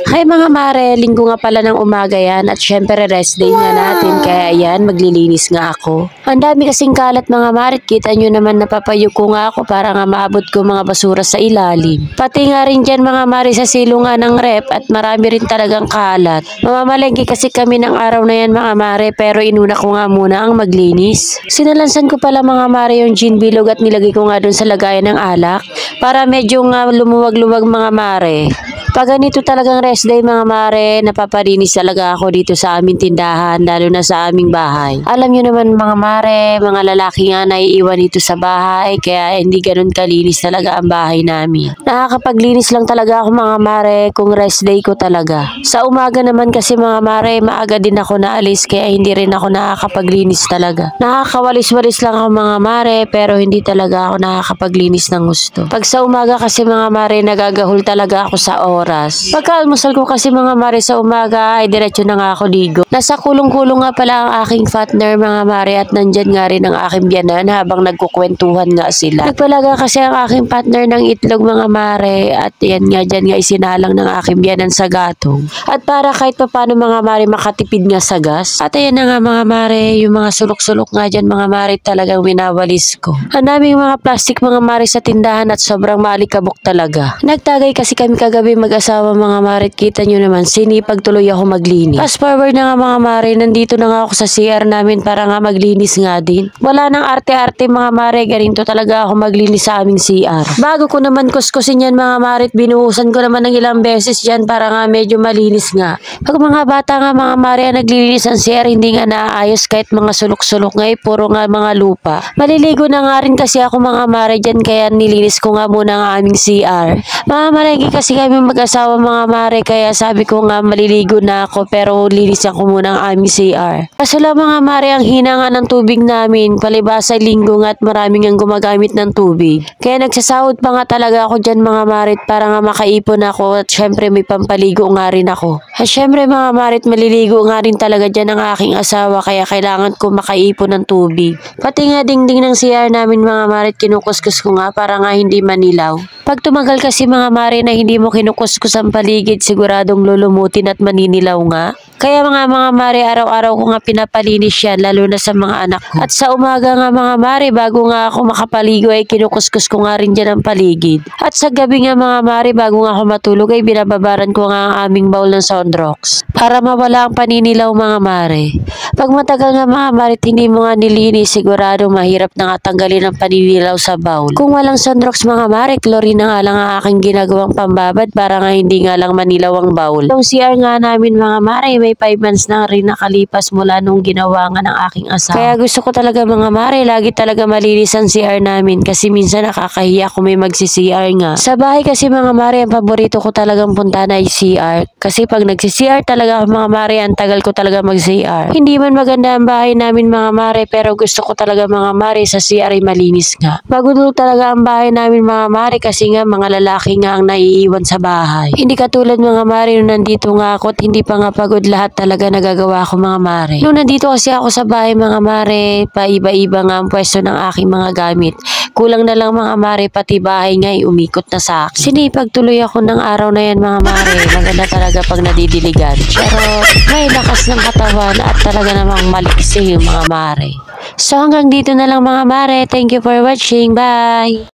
Hi mga mare, linggo nga pala ng umaga yan at syempre rest day nga natin kaya yan maglilinis nga ako. Ang dami kasing kalat mga mare, kita nyo naman napapayuko nga ako para nga maabot ko mga basura sa ilalim. Pati nga rin dyan mga mare sa silungan ng rep at marami rin talagang kalat. Mamamalengke kasi kami ng araw na yan mga mare pero inuna ko nga muna ang maglinis. Sinalansan ko pala mga mare yung gin bilog at nilagay ko nga dun sa lagayan ng alak para medyo nga lumuwag-luwag mga mare. Pag ganito talagang rest day mga mare, napapalinis talaga ako dito sa aming tindahan, lalo na sa aming bahay. Alam nyo naman mga mare, mga lalaki nga naiiwan dito sa bahay, kaya hindi ganun kalinis talaga ang bahay namin. Nakakapaglinis lang talaga ako mga mare kung rest day ko talaga. Sa umaga naman kasi mga mare, maaga din ako naalis, kaya hindi rin ako nakakapaglinis talaga. Nakakawalis-walis lang ako mga mare, pero hindi talaga ako nakakapaglinis ng gusto. Pag sa umaga kasi mga mare, nagagahol talaga ako sa oras. Pagka-almusal ko kasi mga mare sa umaga ay diretso na nga ako ligo. Nasa kulong-kulong nga pala ang aking partner mga mare at nandyan nga rin ang aking biyanan habang nagkukwentuhan nga sila. Nagpalaga kasi ang aking partner ng itlog mga mare at yan nga dyan nga isinalang ng aking biyanan sa gatong. At para kahit papano mga mare makatipid nga sa gas. At ayan na nga mga mare, yung mga sulok-sulok nga dyan mga mare talagang winawalis ko. Ang daming mga plastic mga mare sa tindahan at sobrang maalikabok talaga. Nagtagay kasi kami kagabi mag-asawa mga mare, kita nyo naman, sinipag tuloy ako maglinis. Fast forward na nga mga mare, nandito na nga ako sa CR namin para nga maglinis nga din. Wala nang arte-arte mga mare, ganito talaga ako maglinis sa aming CR. Bago ko naman kuskusin yan mga mare, binuhusan ko naman ng ilang beses yan para nga medyo malinis nga. Pag mga bata nga mga mare ang naglilinis ang CR, hindi nga naayos kahit mga sulok-sulok nga puro nga mga lupa. Maliligo na nga rin kasi ako mga mare dyan, kaya nilinis ko nga muna ang aming CR. Mga malengke kasi kami mag-asawa mga mare, kaya sabi ko nga maliligo na ako pero linisan ko muna ang aming CR. Kaso lang mga mare, ang hina nga ng tubig namin, palibasa linggo nga at maraming ang gumagamit ng tubig. Kaya nagsasahod pa nga talaga ako dyan mga mare para nga makaipon ako at syempre may pampaligo nga rin ako. At syempre mga mare, maliligo nga rin talaga dyan ang aking asawa kaya kailangan ko makaipon ng tubig. Pati nga dingding ng CR namin mga mare, kinukuskus ko nga para nga hindi manilaw. Pag tumagal kasi mga mare na hindi mo kinukuskus ang paligid, siguradong lulumutin at maninilaw nga. Kaya mga mare, araw-araw ko nga pinapalinis yan, lalo na sa mga anak ko. At sa umaga nga mga mare, bago nga ako makapaligo ay kinukuskus ko nga rin dyan ang paligid. At sa gabi nga mga mare, bago nga ako matulog ay binababaran ko nga ang aming bowl ng Soundrox para mawala ang paninilaw mga mare. Pag matagal nga mga mare, hindi mo nga nilinis, sigurado mahirap na nga tanggalin ang paninilaw sa bowl. Kung walang Soundrox mga mare, chlorine na nga lang ang aking ginagawang pambabad para nga hindi nga lang manilaw ang bowl. Yung CR nga namin mga mare, may 5 months na rin nakalipas mula nung ginawa nga ng aking asawa. Kaya gusto ko talaga mga mare, lagi talaga malinis ang CR namin kasi minsan nakakahiya kung may magsi-CR nga. Sa bahay kasi mga mare, ang paborito ko talagang punta na ay CR. Kasi pag nagsi-CR talaga ako mga mare, ang tagal ko talaga mag-CR. Hindi man maganda ang bahay namin mga mare, pero gusto ko talaga mga mare sa CR ay malinis nga. Magulong talaga ang bahay namin mga mare kasi nga mga lalaki nga ang naiiwan sa bahay. Hindi katulad mga mare nung nandito nga ako at hindi pa nga pagod lahat talaga nagagawa ko mga mare. Nung nandito kasi ako sa bahay mga mare, paiba-iba nga ang pwesto ng aking mga gamit. Kulang na lang mga mare, pati bahay nga umikot na sa akin. Sinipag tuloy ako ng araw na yan mga mare. Maganda talaga pag nadidiligan. Pero may lakas ng katawan at talaga namang maliksi yung mga mare. So hanggang dito na lang mga mare. Thank you for watching. Bye!